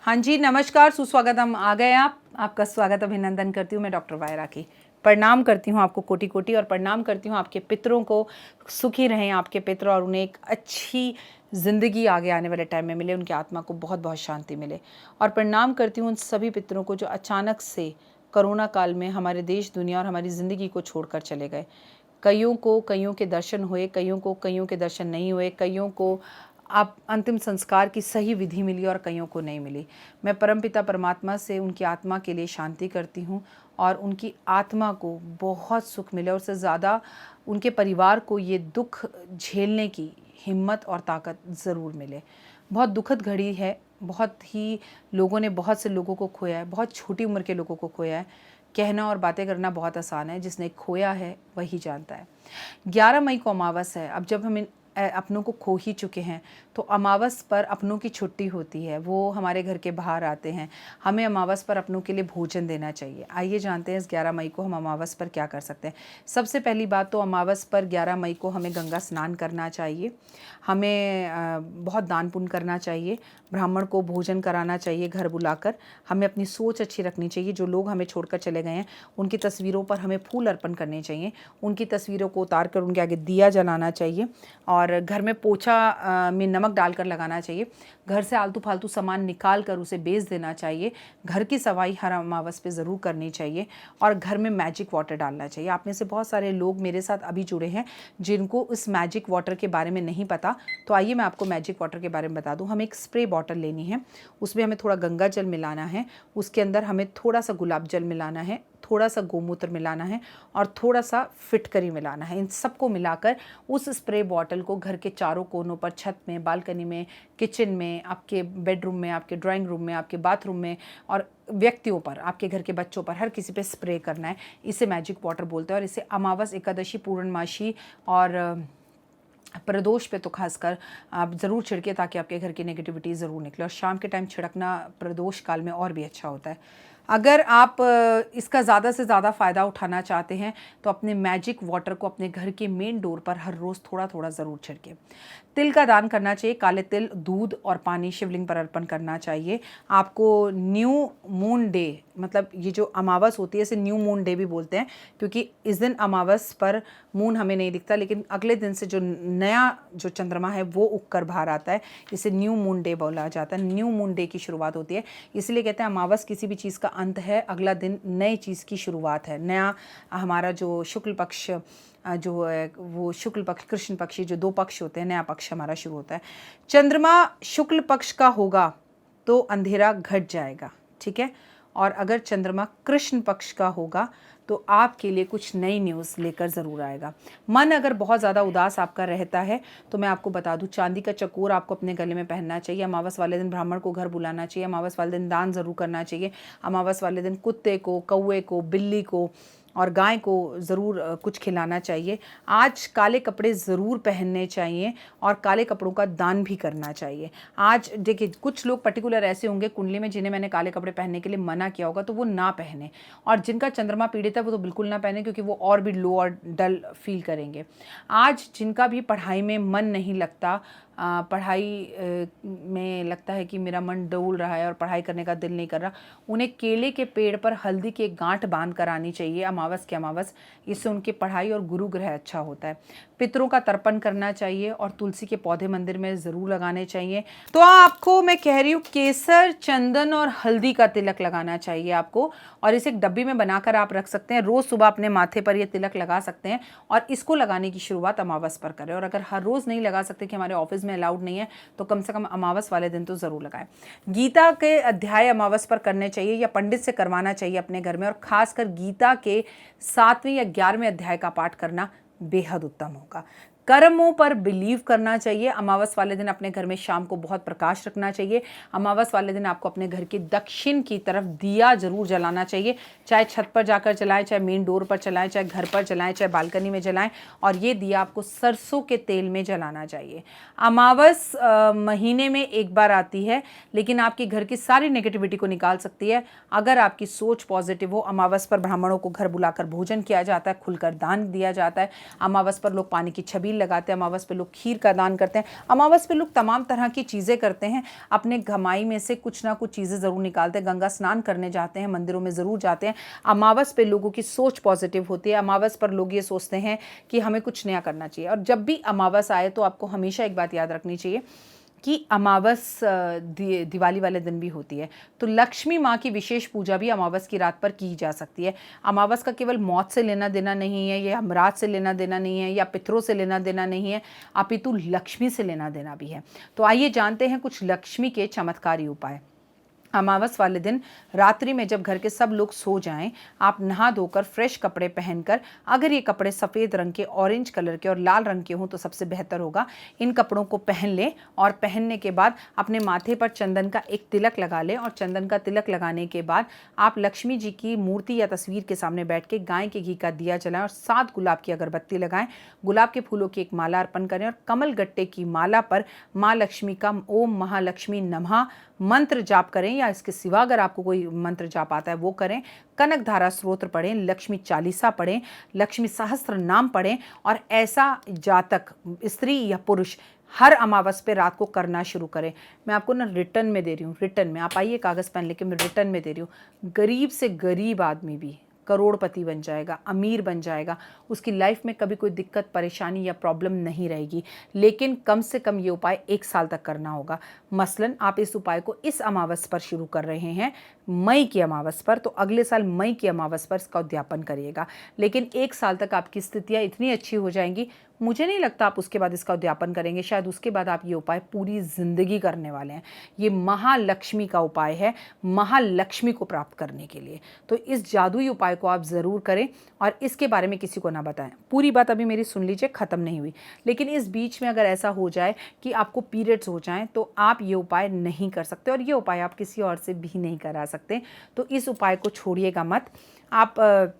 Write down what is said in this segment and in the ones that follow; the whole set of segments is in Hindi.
हाँ जी, नमस्कार, सुस्वागत। हम आ गए। आपका स्वागत अभिनंदन करती हूँ मैं डॉक्टर वायरा की। प्रणाम करती हूँ आपको कोटि कोटि, और प्रणाम करती हूँ आपके पितरों को। सुखी रहें आपके पितर और उन्हें एक अच्छी ज़िंदगी आगे आने वाले टाइम में मिले, उनकी आत्मा को बहुत बहुत शांति मिले। और प्रणाम करती हूँ उन सभी पितरों को जो अचानक से कोरोना काल में हमारे देश, दुनिया और हमारी ज़िंदगी को छोड़कर चले गए। कईयों के दर्शन हुए, कईयों के दर्शन नहीं हुए, कईयों को आप अंतिम संस्कार की सही विधि मिली और कईयों को नहीं मिली। मैं परमपिता परमात्मा से उनकी आत्मा के लिए शांति करती हूँ और उनकी आत्मा को बहुत सुख मिले, और उससे ज़्यादा उनके परिवार को ये दुख झेलने की हिम्मत और ताकत ज़रूर मिले। बहुत दुखद घड़ी है, बहुत ही लोगों ने बहुत से लोगों को खोया है, बहुत छोटी उम्र के लोगों को खोया है। कहना और बातें करना बहुत आसान है, जिसने खोया है वही जानता है। 11 मई को अमावस है। अब जब हम अपनों को खो ही चुके हैं तो अमावस पर अपनों की छुट्टी होती है, वो हमारे घर के बाहर आते हैं। हमें अमावस पर अपनों के लिए भोजन देना चाहिए। आइए जानते हैं इस 11 मई को हम अमावस पर क्या कर सकते हैं। सबसे पहली बात तो अमावस पर 11 मई को हमें गंगा स्नान करना चाहिए। हमें बहुत दान पुण्य करना चाहिए। ब्राह्मण को भोजन कराना चाहिए घर बुलाकर। हमें अपनी सोच अच्छी रखनी चाहिए। जो लोग हमें छोड़कर चले गए हैं उनकी तस्वीरों पर हमें फूल अर्पण करने चाहिए। उनकी तस्वीरों को उतार कर उनके आगे दिया जलाना चाहिए, और घर में पोछा में नमक डालकर लगाना चाहिए। घर से आलतू फालतू सामान निकाल कर उसे बेच देना चाहिए। घर की सफाई हर अमावस पे ज़रूर करनी चाहिए, और घर में मैजिक वाटर डालना चाहिए। आप में से बहुत सारे लोग मेरे साथ अभी जुड़े हैं जिनको इस मैजिक वाटर के बारे में नहीं पता, तो आइए मैं आपको मैजिक वाटर के बारे में बता दूं। हमें एक स्प्रे बॉटल लेनी है, उसमें हमें थोड़ा गंगा जल मिलाना है, उसके अंदर हमें थोड़ा सा गुलाब जल मिलाना है, थोड़ा सा गोमूत्र मिलाना है, और थोड़ा सा फिटकरी मिलाना है। इन सबको मिलाकर उस स्प्रे बॉटल को घर के चारों कोनों पर, छत में, बालकनी में, किचन में, आपके बेडरूम में, आपके ड्राइंग रूम में, आपके बाथरूम में, और व्यक्तियों पर, आपके घर के बच्चों पर, हर किसी पे स्प्रे करना है। इसे मैजिक वाटर बोलते हैं, और इसे अमावस, एकादशी, पूर्णमासी और प्रदोष पे तो खासकर आप ज़रूर छिड़के, ताकि आपके घर की नेगेटिविटी ज़रूर निकले। और शाम के टाइम छिड़कना प्रदोष काल में और भी अच्छा होता है। अगर आप इसका ज़्यादा से ज़्यादा फ़ायदा उठाना चाहते हैं तो अपने मैजिक वाटर को अपने घर के मेन डोर पर हर रोज़ थोड़ा थोड़ा ज़रूर छिड़कें। तिल का दान करना चाहिए। काले तिल, दूध और पानी शिवलिंग पर अर्पण करना चाहिए। आपको न्यू मून डे, मतलब ये जो अमावस होती है इसे न्यू मून डे भी बोलते हैं, क्योंकि इस दिन अमावस पर मून हमें नहीं दिखता, लेकिन अगले दिन से जो नया जो चंद्रमा है वो उगकर बाहर आता है। इसे न्यू मून डे बोला जाता है। न्यू मून डे की शुरुआत होती है, इसलिए कहते हैं अमावस किसी भी चीज़ का अंत है, अगला दिन नई चीज़ की शुरुआत है। नया हमारा जो शुक्ल पक्ष जो है वो शुक्ल पक्ष, कृष्ण पक्षी, जो 2 पक्ष होते हैं, नया पक्ष हमारा शुरू होता है। चंद्रमा शुक्ल पक्ष का होगा तो अंधेरा घट जाएगा, ठीक है। और अगर चंद्रमा कृष्ण पक्ष का होगा तो आपके लिए कुछ नई न्यूज़ लेकर ज़रूर आएगा। मन अगर बहुत ज़्यादा उदास आपका रहता है तो मैं आपको बता दूं, चांदी का चकोर आपको अपने गले में पहनना चाहिए। अमावस वाले दिन ब्राह्मण को घर बुलाना चाहिए। अमावस वाले दिन दान ज़रूर करना चाहिए। अमावस वाले दिन कुत्ते को, कौवे को, बिल्ली को और गाय को ज़रूर कुछ खिलाना चाहिए। आज काले कपड़े ज़रूर पहनने चाहिए, और काले कपड़ों का दान भी करना चाहिए। आज देखिए, कुछ लोग पर्टिकुलर ऐसे होंगे कुंडली में जिन्हें मैंने काले कपड़े पहनने के लिए मना किया होगा, तो वो ना पहने। और जिनका चंद्रमा पीड़ित है वो तो बिल्कुल ना पहने, क्योंकि वो और भी लो और डल फील करेंगे। आज जिनका भी पढ़ाई में मन नहीं लगता, पढ़ाई में लगता है कि मेरा मन डोल रहा है और पढ़ाई करने का दिल नहीं कर रहा, उन्हें केले के पेड़ पर हल्दी की एक गांठ बांध कर आनी चाहिए अमावस के अमावस। इससे उनकी पढ़ाई और गुरु ग्रह अच्छा होता है। पितरों का तर्पण करना चाहिए, और तुलसी के पौधे मंदिर में ज़रूर लगाने चाहिए। तो आपको मैं कह रही हूँ, केसर, चंदन और हल्दी का तिलक लगाना चाहिए आपको, और इसे एक डब्बी में बनाकर आप रख सकते हैं। रोज़ सुबह अपने माथे पर ये तिलक लगा सकते हैं, और इसको लगाने की शुरुआत अमावस पर करें। और अगर हर रोज़ नहीं लगा सकते कि हमारे ऑफिस में अलाउड नहीं है, तो कम से कम अमावस वाले दिन तो ज़रूर लगाएं। गीता के अध्याय अमावस पर करने चाहिए, या पंडित से करवाना चाहिए अपने घर में, और खासकर गीता के 7वें या 11वें अध्याय का पाठ करना बेहद उत्तम होगा। कर्मों पर बिलीव करना चाहिए। अमावस वाले दिन अपने घर में शाम को बहुत प्रकाश रखना चाहिए। अमावस वाले दिन आपको अपने घर के दक्षिण की तरफ दिया जरूर जलाना चाहिए, चाहे छत पर जाकर जलाएं, चाहे मेन डोर पर जलाएं, चाहे घर पर जलाएं, चाहे बालकनी में जलाएं। और ये दिया आपको सरसों के तेल में जलाना चाहिए। अमावस महीने में एक बार आती है, लेकिन आपके घर की सारी नेगेटिविटी को निकाल सकती है अगर आपकी सोच पॉजिटिव हो। अमावस पर ब्राह्मणों को घर बुलाकर भोजन किया जाता है, खुलकर दान दिया जाता है। अमावस पर लोग पानी की छबील तेल लगाते हैं, अमावस पे लोग खीर का दान करते हैं, अमावस पे लोग तमाम तरह की चीज़ें करते हैं, अपने कमाई में से कुछ ना कुछ चीज़ें ज़रूर निकालते हैं, गंगा स्नान करने जाते हैं, मंदिरों में ज़रूर जाते हैं। अमावस पे लोगों की सोच पॉजिटिव होती है, अमावस पर लोग ये सोचते हैं कि हमें कुछ नया करना चाहिए। और जब भी अमावस आए तो आपको हमेशा एक बात याद रखनी चाहिए कि अमावस दिवाली वाले दिन भी होती है, तो लक्ष्मी माँ की विशेष पूजा भी अमावस की रात पर की जा सकती है। अमावस का केवल मौत से लेना देना नहीं है, या यमराज से लेना देना नहीं है, या पितरों से लेना देना नहीं है, अपितु लक्ष्मी से लेना देना भी है। तो आइए जानते हैं कुछ लक्ष्मी के चमत्कारी उपाय। अमावस वाले दिन रात्रि में जब घर के सब लोग सो जाएं, आप नहा धोकर फ्रेश कपड़े पहनकर, अगर ये कपड़े सफ़ेद रंग के, ऑरेंज कलर के और लाल रंग के हों तो सबसे बेहतर होगा, इन कपड़ों को पहन लें और पहनने के बाद अपने माथे पर चंदन का एक तिलक लगा लें। और चंदन का तिलक लगाने के बाद आप लक्ष्मी जी की मूर्ति या तस्वीर के सामने बैठ के गाय के घी का दिया जलाएं और 7 गुलाब की अगरबत्ती लगाएं, गुलाब के फूलों की एक माला अर्पण करें और कमल गट्टे की माला पर माँ लक्ष्मी का ओम महालक्ष्मी नमः मंत्र जाप करें, या इसके सिवा अगर आपको कोई मंत्र जाप आता है वो करें। कनक धारा स्तोत्र पढ़ें, लक्ष्मी चालीसा पढ़ें, लक्ष्मी सहस्त्र नाम पढ़ें। और ऐसा जातक स्त्री या पुरुष हर अमावस पे रात को करना शुरू करें। मैं आपको ना रिटर्न में दे रही हूँ, रिटर्न में आप आइए कागज़ पेन लेके, मैं रिटर्न में दे रही हूँ। गरीब से गरीब आदमी भी करोड़पति बन जाएगा, अमीर बन जाएगा, उसकी लाइफ में कभी कोई दिक्कत परेशानी या प्रॉब्लम नहीं रहेगी। लेकिन कम से कम ये उपाय 1 साल तक करना होगा। मसलन आप इस उपाय को इस अमावस पर शुरू कर रहे हैं, मई की अमावस पर, तो अगले साल मई की अमावस पर इसका उद्यापन करिएगा। लेकिन 1 साल तक आपकी स्थितियाँ इतनी अच्छी हो जाएंगी, मुझे नहीं लगता आप उसके बाद इसका उद्यापन करेंगे, शायद उसके बाद आप ये उपाय पूरी ज़िंदगी करने वाले हैं। ये महालक्ष्मी का उपाय है, महालक्ष्मी को प्राप्त करने के लिए। तो इस जादुई उपाय को आप ज़रूर करें और इसके बारे में किसी को ना बताएं। पूरी बात अभी मेरी सुन लीजिए, ख़त्म नहीं हुई। लेकिन इस बीच में अगर ऐसा हो जाए कि आपको पीरियड्स हो जाएं तो आप ये उपाय नहीं कर सकते, और ये उपाय आप किसी और से भी नहीं करा सकते। तो इस उपाय को छोड़िएगा मत। आप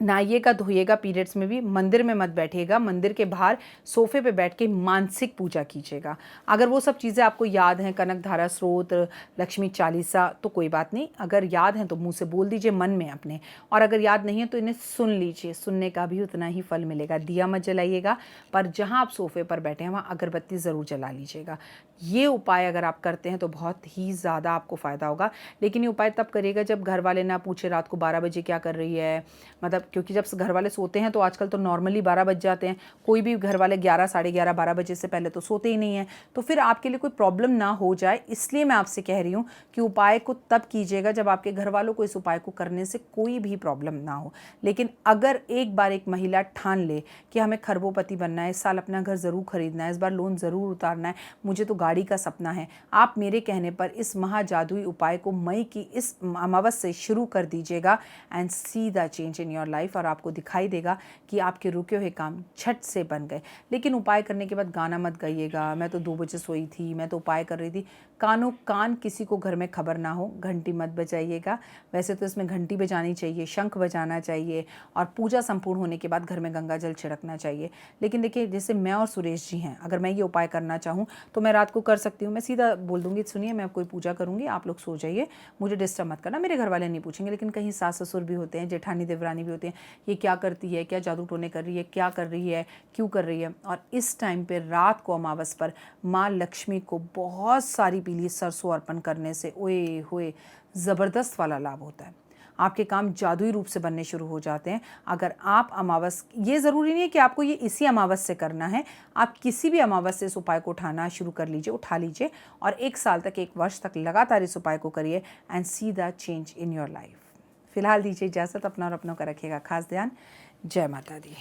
नहाइएगा धोइएगा, पीरियड्स में भी मंदिर में मत बैठिएगा, मंदिर के बाहर सोफे पे बैठ के मानसिक पूजा कीजिएगा। अगर वो सब चीज़ें आपको याद हैं, कनक धारा स्रोत, लक्ष्मी चालीसा, तो कोई बात नहीं। अगर याद हैं तो मुंह से बोल दीजिए मन में अपने, और अगर याद नहीं है तो इन्हें सुन लीजिए, सुनने का भी उतना ही फल मिलेगा। दिया मत जलाइएगा, पर जहाँ आप सोफे पर बैठे हैं वहाँ अगरबत्ती ज़रूर जला लीजिएगा। ये उपाय अगर आप करते हैं तो बहुत ही ज़्यादा आपको फ़ायदा होगा। लेकिन ये उपाय तब करिएगा जब घर वाले ना पूछे रात को 12 बजे क्या कर रही है, मतलब क्योंकि जब घर वाले सोते हैं तो आजकल तो नॉर्मली 12 बज जाते हैं, कोई भी घर वाले 11, साढ़े 11, 12 बजे से पहले तो सोते ही नहीं हैं। तो फिर आपके लिए कोई प्रॉब्लम ना हो जाए, इसलिए मैं आपसे कह रही हूँ कि उपाय को तब कीजिएगा जब आपके घर वालों को इस उपाय को करने से कोई भी प्रॉब्लम ना हो। लेकिन अगर एक बार एक महिला ठान ले कि हमें खरबोपति बनना है, इस साल अपना घर ज़रूर खरीदना है, इस बार लोन ज़रूर उतारना है, मुझे तो गाड़ी का सपना है, आप मेरे कहने पर इस महाजादुई उपाय को मई की इस अमावस से शुरू कर दीजिएगा and see the change in your life. और आपको दिखाई देगा कि आपके रुके हुए काम झट से बन गए। लेकिन उपाय करने के बाद गाना मत गाइएगा, मैं तो 2 बजे सोई थी, मैं तो उपाय कर रही थी, कानों कान किसी को घर में खबर ना हो। घंटी मत बजाइएगा, वैसे तो इसमें घंटी बजानी चाहिए, शंख बजाना चाहिए, और पूजा संपूर्ण होने के बाद घर में गंगा जल छिड़कना चाहिए। लेकिन देखिए, जैसे मैं और सुरेश जी हैं, अगर मैं ये उपाय करना चाहूँ तो मैं रात को कर सकती हूँ। मैं सीधा बोल दूँगी, सुनिए मैं कोई पूजा करूँगी, आप लोग सो जाइए, मुझे डिस्टर्ब मत करना। मेरे घर वाले नहीं पूछेंगे। लेकिन कहीं सास ससुर भी होते हैं, जेठानी देवरानी भी होती हैं, ये क्या करती है, क्या जादू टोने कर रही है, क्या कर रही है, क्यों कर रही है। और इस टाइम पे रात को अमावस पर माँ लक्ष्मी को बहुत सारी पीली सरसों अर्पण करने से ओए होए ज़बरदस्त वाला लाभ होता है। आपके काम जादुई रूप से बनने शुरू हो जाते हैं। अगर आप अमावस, ये ज़रूरी नहीं है कि आपको ये इसी अमावस से करना है, आप किसी भी अमावस से इस उपाय को उठाना शुरू कर लीजिए, उठा लीजिए, और 1 साल तक, 1 वर्ष तक लगातार इस उपाय को करिए and see the change in your life. फिलहाल दीजिए इजाज़त, अपना और अपनों का रखिएगा खास ध्यान। जय माता दी।